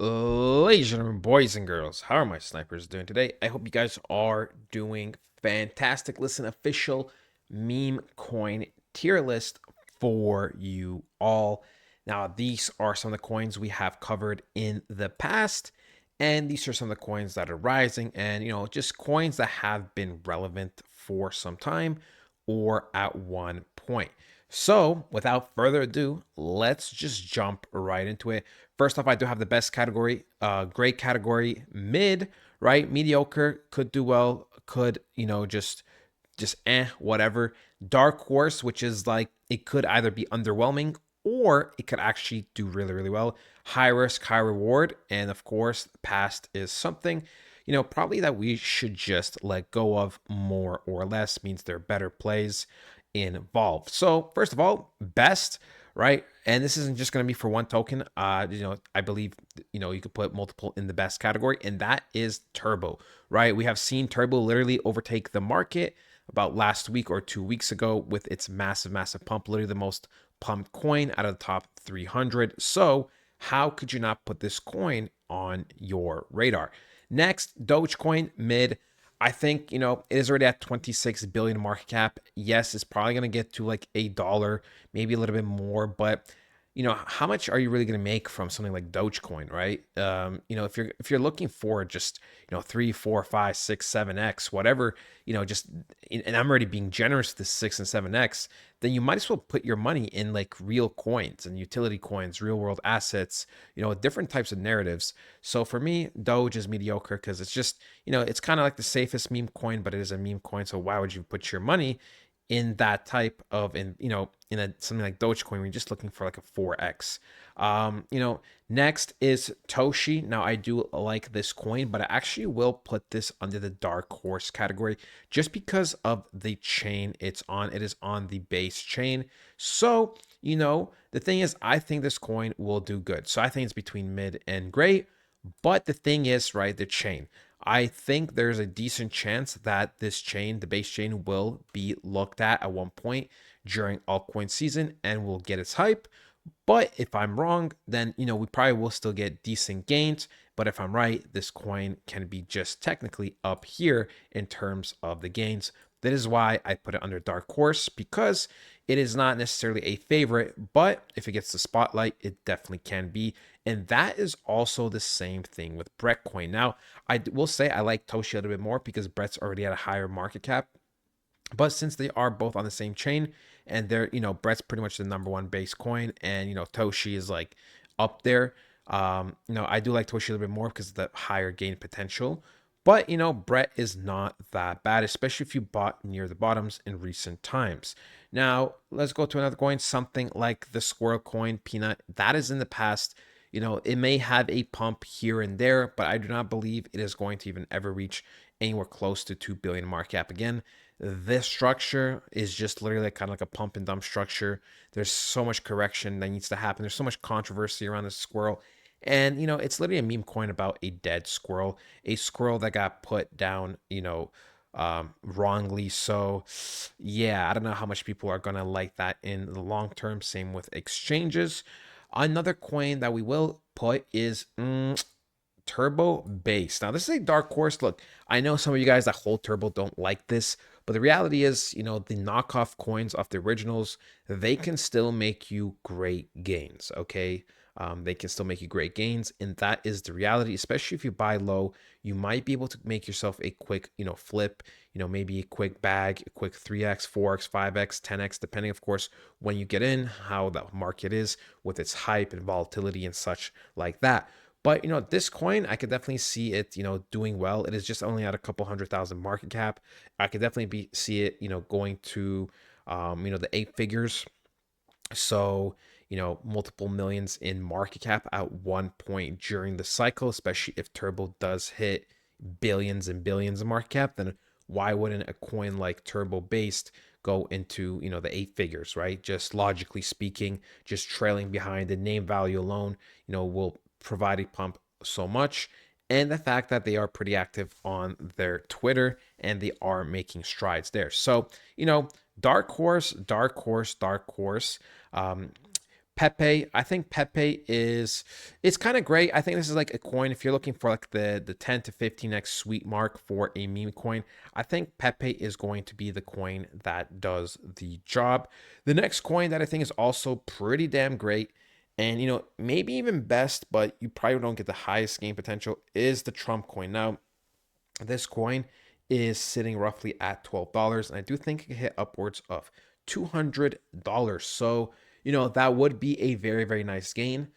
Ladies and gentlemen, boys and girls, how are my snipers doing today? I hope you guys are doing fantastic. Listen, official meme coin tier list for you all. Now, these are some of the coins we have covered in the past, and these are some of the coins that are rising, and just coins that have been relevant for some time or at one point. So, without further ado, let's just jump right into it. First off, I do have the best category, great category, mid, right? Mediocre, could do well, could, just whatever. Dark horse, which is like it could either be underwhelming or it could actually do really, really well. High risk, high reward. And of course, past is something, probably that we should just let go of more or less, means there are better plays involved. So, first of all, best, right? And this isn't just going to be for one token. I believe, you could put multiple in the best category, and that is Turbo, right? We have seen Turbo literally overtake the market about last week or 2 weeks ago with its massive, massive pump, literally the most pumped coin out of the top 300. So, how could you not put this coin on your radar? Next, Dogecoin mid. I think, it is already at 26 billion market cap. Yes, it's probably going to get to like $1, maybe a little bit more, but how much are you really going to make from something like Dogecoin, right? If you're looking for just, 3, 4, 5, 6, 7x, whatever, just, and I'm already being generous to 6 and 7x, then you might as well put your money in like real coins and utility coins, real world assets, different types of narratives. So for me, Doge is mediocre because it's just, it's kind of like the safest meme coin, but it is a meme coin. So why would you put your money in that type of, in a something like Dogecoin, when you're just looking for like a 4x? Next is Toshi. Now I do like this coin, but I actually will put this under the dark horse category just because of the chain it's on. It is on the base chain. So, the thing is, I think this coin will do good. So I think it's between mid and great. But the thing is, right, the chain. I think there's a decent chance that this chain, the base chain, will be looked at one point during altcoin season and will get its hype. But if I'm wrong, then we probably will still get decent gains. But if I'm right, this coin can be just technically up here in terms of the gains. That is why I put it under dark horse, because it is not necessarily a favorite, but if it gets the spotlight, it definitely can be. And that is also the same thing with Brett coin. Now, I will say I like Toshi a little bit more because Brett's already at a higher market cap. But since they are both on the same chain, and they're, Brett's pretty much the number one base coin, and Toshi is like up there. I do like Toshi a little bit more because of the higher gain potential. But Brett is not that bad, especially if you bought near the bottoms in recent times. Now, let's go to another coin, something like the Squirrel coin, Peanut. That is in the past. It may have a pump here and there, but I do not believe it is going to even ever reach anywhere close to 2 billion market cap again. This structure is just literally like kind of like a pump and dump structure. There's so much correction that needs to happen. There's so much controversy around this squirrel. And, it's literally a meme coin about a dead squirrel, a squirrel that got put down, wrongly. So, yeah, I don't know how much people are going to like that in the long term. Same with exchanges. Another coin that we will put is Turbo Base. Now, this is a dark horse. Look, I know some of you guys that hold Turbo don't like this, but the reality is, the knockoff coins of the originals, they can still make you great gains, okay? They can still make you great gains, and that is the reality. Especially if you buy low, you might be able to make yourself a quick, flip, maybe a quick bag, a quick 3x, 4x, 5x, 10x, depending, of course, when you get in, how the market is with its hype and volatility and such like that. But this coin, I could definitely see it, doing well. It is just only at a couple 100,000 market cap. I could definitely see it, going to, the 8 figures. So, multiple millions in market cap at one point during the cycle, especially if Turbo does hit billions and billions of market cap, then why wouldn't a coin like Turbo based go into, the 8 figures, right? Just logically speaking, just trailing behind the name value alone, will provide a pump so much. And the fact that they are pretty active on their Twitter and they are making strides there. So, dark horse, dark horse, dark horse. Um, Pepe. I think Pepe is it's kind of great. I think this is like a coin if you're looking for like the 10 to 15x sweet mark for a meme coin. I think Pepe is going to be the coin that does the job. The next coin that I think is also pretty damn great and maybe even best, but you probably don't get the highest gain potential is the Trump coin. Now, this coin is sitting roughly at $12, and I do think it can hit upwards of $200. So, that would be a very, very nice gain.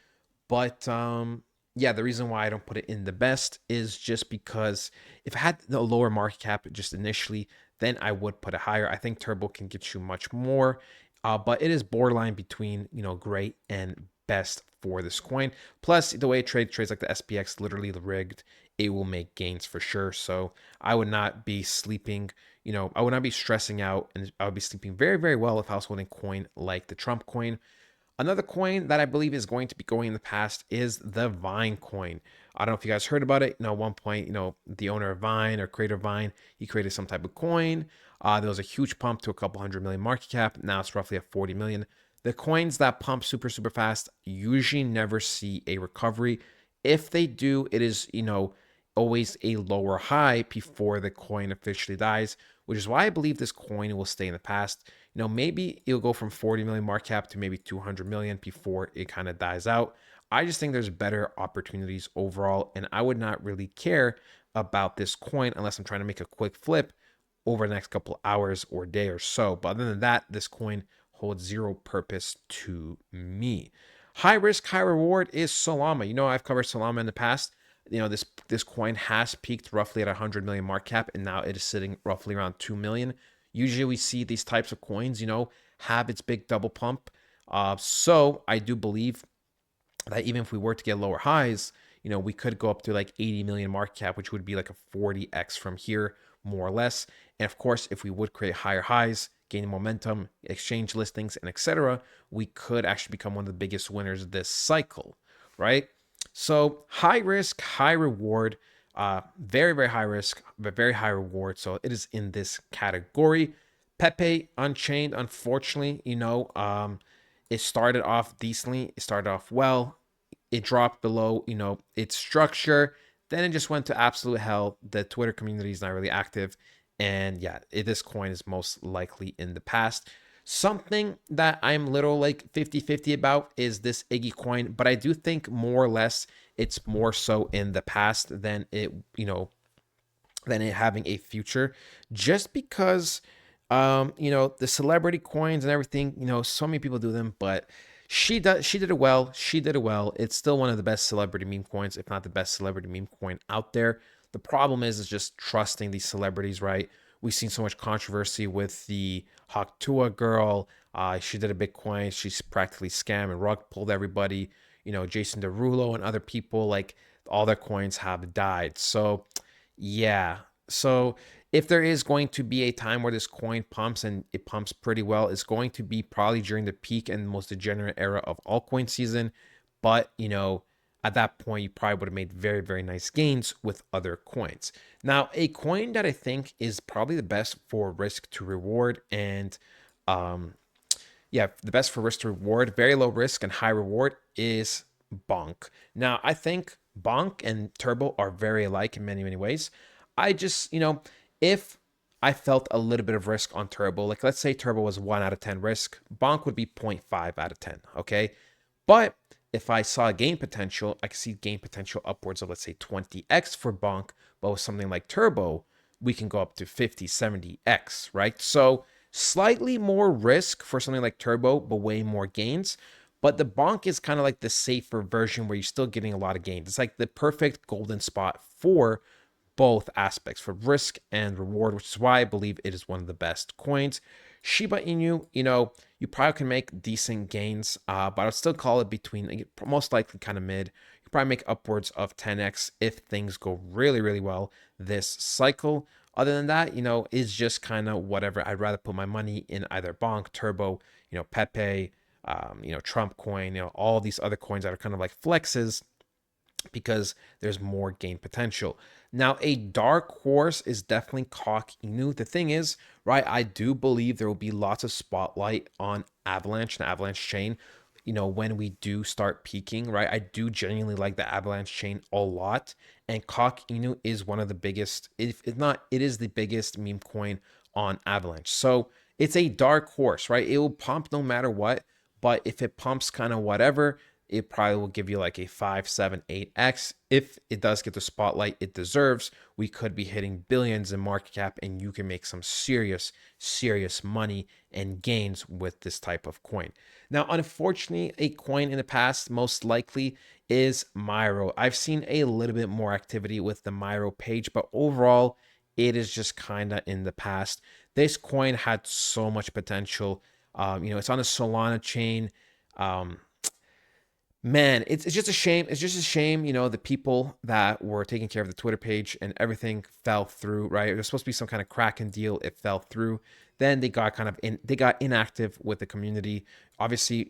But yeah, the reason why I don't put it in the best is just because if I had the lower market cap just initially, then I would put it higher. I think Turbo can get you much more, but it is borderline between great and best for this coin. Plus, the way it trades like the SPX, literally rigged. It will make gains for sure. So I would not be sleeping. I would not be stressing out, and I would be sleeping very, very well if I was holding coin like the Trump coin. Another coin that I believe is going to be going in the past is the Vine coin. I don't know if you guys heard about it. At one point, the owner of Vine or creator of Vine, he created some type of coin. There was a huge pump to a couple hundred million market cap. Now it's roughly at 40 million. The coins that pump super, super fast usually never see a recovery. If they do, it is, always a lower high before the coin officially dies, which is why I believe this coin will stay in the past. Maybe it'll go from 40 million market cap to maybe 200 million before it kind of dies out. I just think there's better opportunities overall, and I would not really care about this coin unless I'm trying to make a quick flip over the next couple hours or day or so. But other than that, this coin holds zero purpose to me. High risk, high reward is Solana. I've covered Solana in the past. This coin has peaked roughly at 100 million market cap, and now it is sitting roughly around 2 million. Usually we see these types of coins, have its big double pump. So I do believe that even if we were to get lower highs, we could go up to like 80 million market cap, which would be like a 40x from here, more or less. And of course, if we would create higher highs, gain momentum, exchange listings, and etc., we could actually become one of the biggest winners this cycle, right? So high risk, high reward, very, very high risk, but very high reward. So it is in this category. Pepe Unchained, unfortunately, it started off decently. It started off well. It dropped below, its structure. Then it just went to absolute hell. The Twitter community is not really active. And yeah, this coin is most likely in the past. Something that I'm little like 50-50 about is this Iggy coin, but I do think more or less it's more so in the past than it, than it having a future, just because, the celebrity coins and everything, so many people do them, but she did it well. She did it well. It's still one of the best celebrity meme coins, if not the best celebrity meme coin out there. The problem is just trusting these celebrities, right? We've seen so much controversy with the Haktua girl. She did a Bitcoin. She's practically scammed and rug pulled everybody. Jason Derulo and other people, like all their coins have died. So, yeah. So if there is going to be a time where this coin pumps and it pumps pretty well, it's going to be probably during the peak and most degenerate era of altcoin season. But, at that point, you probably would have made very, very nice gains with other coins. Now, a coin that I think is probably the best for risk to reward and, yeah, the best for risk to reward, very low risk and high reward is Bonk. Now, I think Bonk and Turbo are very alike in many, many ways. I just, if I felt a little bit of risk on Turbo, like let's say Turbo was 1 out of 10 risk, Bonk would be 0.5 out of 10, okay? But if I saw gain potential, I could see gain potential upwards of, let's say, 20x for Bonk. But with something like Turbo, we can go up to 50, 70x, right? So slightly more risk for something like Turbo, but way more gains. But the Bonk is kind of like the safer version where you're still getting a lot of gains. It's like the perfect golden spot for both aspects, for risk and reward, which is why I believe it is one of the best coins. Shiba Inu, you probably can make decent gains, but I'd still call it between, most likely kind of mid. You probably make upwards of 10x if things go really, really well this cycle. Other than that, it's just kind of whatever. I'd rather put my money in either Bonk, Turbo, Pepe, Trump coin, all these other coins that are kind of like flexes because there's more gain potential. Now, a dark horse is definitely Cock Inu. The thing is, right, I do believe there will be lots of spotlight on Avalanche and Avalanche Chain when we do start peaking, right? I do genuinely like the Avalanche chain a lot. And Cock Inu is one of the biggest, if not, it is the biggest meme coin on Avalanche. So it's a dark horse, right? It will pump no matter what. But if it pumps kind of whatever, it probably will give you like a 5, 7, 8x. If it does get the spotlight it deserves, we could be hitting billions in market cap, and you can make some serious, serious money and gains with this type of coin. Now, unfortunately, a coin in the past most likely is Myro. I've seen a little bit more activity with the Myro page, but overall, it is just kind of in the past. This coin had so much potential. It's on a Solana chain. Um, Man, it's just a shame. It's just a shame, the people that were taking care of the Twitter page and everything fell through, right? It was supposed to be some kind of Kraken deal. It fell through. Then they got inactive with the community. Obviously,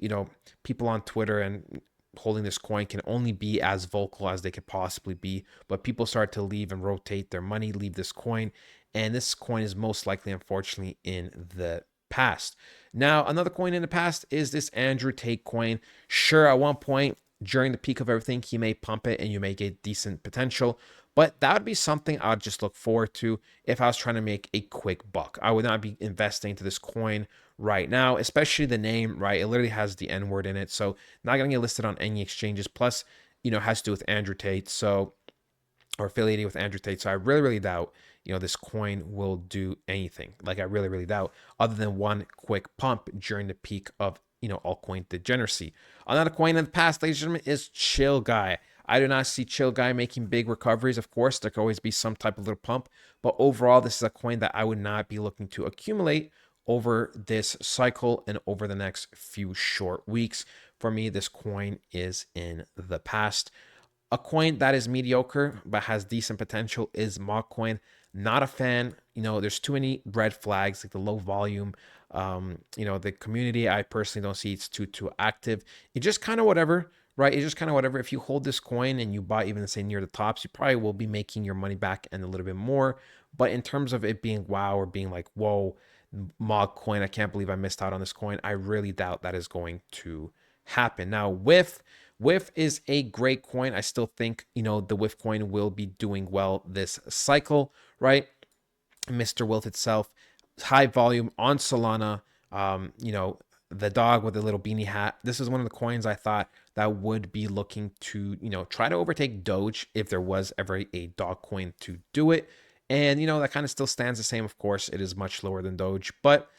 people on Twitter and holding this coin can only be as vocal as they could possibly be, but people start to leave and rotate their money, leave this coin, and this coin is most likely, unfortunately, in the past. Now, another coin in the past is this Andrew Tate coin. Sure, at one point during the peak of everything, he may pump it and you may get decent potential, but that would be something I'd just look forward to if I was trying to make a quick buck. I would not be investing to this coin right now, especially the name, right? It literally has the N word in it, so not going to get listed on any exchanges. Plus, has to do with Andrew Tate, so or affiliated with Andrew Tate. So I really, really doubt, this coin will do anything. Like I really, really doubt, other than one quick pump during the peak of, altcoin degeneracy. Another coin in the past, ladies and gentlemen, is Chill Guy. I do not see Chill Guy making big recoveries. Of course, there could always be some type of little pump, but overall, this is a coin that I would not be looking to accumulate over this cycle and over the next few short weeks. For me, this coin is in the past. A coin that is mediocre but has decent potential is Mock Coin. Not a fan. There's too many red flags, like the low volume. The community, I personally don't see it's too active. It's just kind of whatever, right? It's just kind of whatever. If you hold this coin and you buy even say near the tops, you probably will be making your money back and a little bit more. But in terms of it being wow or being like, whoa, Mock Coin, I can't believe I missed out on this coin, I really doubt that is going to happen. Now, WIF is a great coin. I still think, the WIF coin will be doing well this cycle, right? Mr. Wilt itself, high volume on Solana, the dog with the little beanie hat. This is one of the coins I thought that would be looking to, try to overtake Doge if there was ever a dog coin to do it. And, that kind of still stands the same. Of course, it is much lower than Doge, but,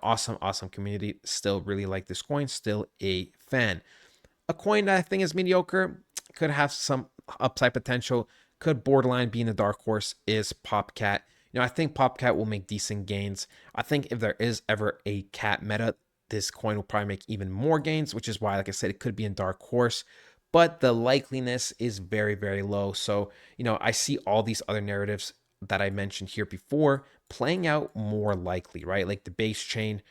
awesome community. Still really like this coin, still a fan. A coin that I think is mediocre, could have some upside potential, could borderline be in the dark horse, is Popcat. I think Popcat will make decent gains. I think if there is ever a cat meta, this coin will probably make even more gains, which is why, like I said, it could be in dark horse, but the likeliness is very, very low. So, I see all these other narratives that I mentioned here before playing out more likely, right? Like the base chain,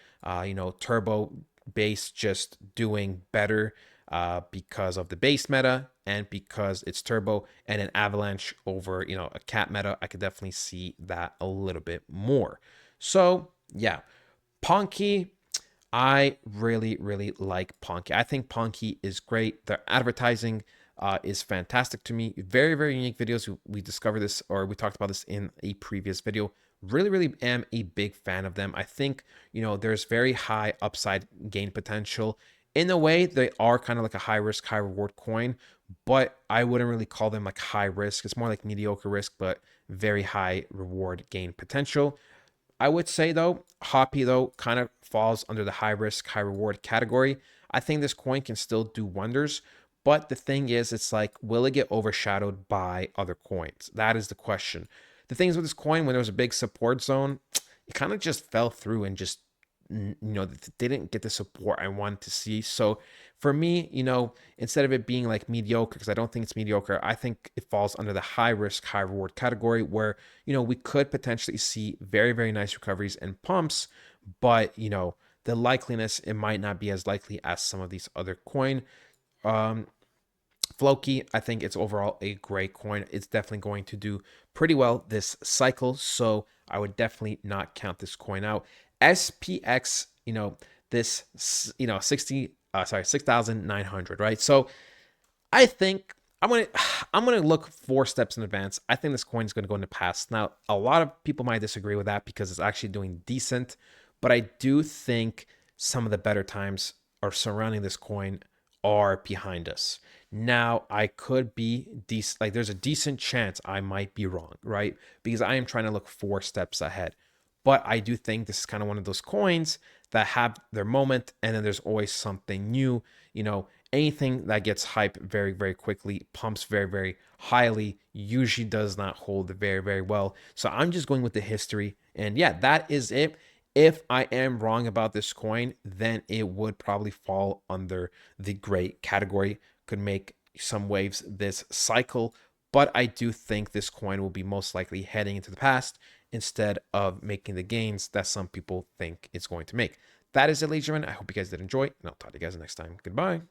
Turbo base just doing better because of the base meta and because it's turbo, and an avalanche over a cat meta. I could definitely see that a little bit more. So yeah, Ponky, I really, really like Ponky. I think Ponky is great. Their advertising is fantastic to me. Very, very unique videos. We discovered this, or we talked about this in a previous video. Really, really am a big fan of them. I think, there's very high upside gain potential. In a way, they are kind of like a high risk, high reward coin, but I wouldn't really call them like high risk. It's more like mediocre risk, but very high reward gain potential. I would say though, Hoppy though kind of falls under the high risk, high reward category. I think this coin can still do wonders, but the thing is, it's like, will it get overshadowed by other coins? That is the question. The thing is with this coin, when there was a big support zone, it kind of just fell through and just didn't get the support I wanted to see. So for me, instead of it being like mediocre, because I don't think it's mediocre, I think it falls under the high risk, high reward category where, we could potentially see very, very nice recoveries and pumps, but, the likeliness, it might not be as likely as some of these other coin. Floki, I think it's overall a great coin. It's definitely going to do pretty well this cycle, so I would definitely not count this coin out. SPX, this 60 sorry, 6,900, right? So I think I'm gonna look 4 steps in advance. I think this coin is gonna go in the past. Now, a lot of people might disagree with that because it's actually doing decent, but I do think some of the better times are surrounding this coin are behind us. Now, I could be decent, like there's a decent chance I might be wrong, right? Because I am trying to look 4 steps ahead. But I do think this is kind of one of those coins that have their moment, and then there's always something new. Anything that gets hyped very, very quickly, pumps very, very highly, usually does not hold very, very well. So I'm just going with the history. And yeah, that is it. If I am wrong about this coin, then it would probably fall under the gray category, could make some waves this cycle. But I do think this coin will be most likely heading into the past instead of making the gains that some people think it's going to make. That is it, ladies and gentlemen. I hope you guys did enjoy, and I'll talk to you guys next time. Goodbye.